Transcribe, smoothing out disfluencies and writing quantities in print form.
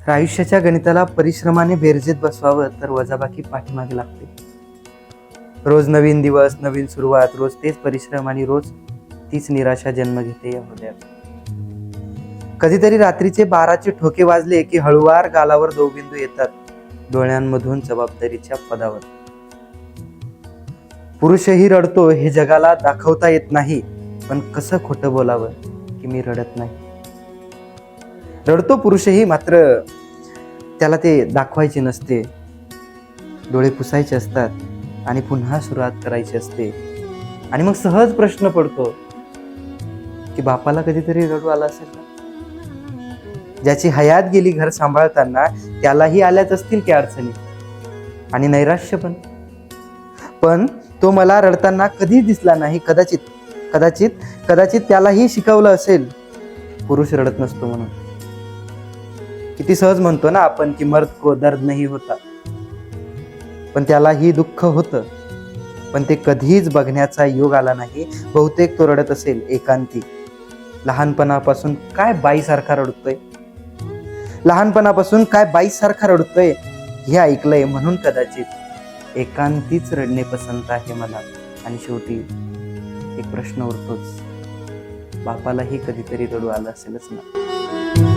तर आयुष्याच्या गणिताला परिश्रमाने बेरजेत बसवावं तर वजाबाकी पाठीमागे लागते. रोज नवीन दिवस, नवीन सुरुवात, रोज तेच परिश्रम आणि रोज तीच निराशा जन्म घेते या हृदयात. कधीतरी रात्रीचे 12चे ठोके वाजले की हळुवार गालावर दवबिंदू येतात, डोळ्यांमधून जबाबदारीच्या पदावर. पुरुषही रडतो हे जगाला दाखवता येत नाही, पण कसं खोटं बोलावं की मी रडत नाही. रडतो पुरुषही, मात्र त्याला ते दाखवायचे नसते. डोळे पुसायचे असतात आणि पुन्हा सुरुवात करायची असते. आणि मग सहज प्रश्न पडतो की बापाला कधीतरी रडू आला असेल का? ज्याची हयात गेली घर सांभाळताना त्यालाही आल्याच असतील की अडचणी आणि नैराश्य पण तो मला रडताना कधीच दिसला नाही. कदाचित कदाचित कदाचित त्यालाही शिकवलं असेल पुरुष रडत नसतो म्हणून. किती सहज म्हणतो ना आपण की मर्द को दर्द नहीं होता, पण त्यालाही दुःख होतं, पण ते कधीच बघण्याचा योग आला नाही. बहुतेक तो रडत असेल एकांती. लहानपणापासून काय बाईसारखा रडतोय, लहानपणापासून काय बाईसारखा रडतोय हे ऐकलंय म्हणून कदाचित एकांतीच रडणे पसंत आहे मला. आणि शेवटी एक प्रश्न उरतोच, बापालाही कधीतरी रडू आलं असेलच ना.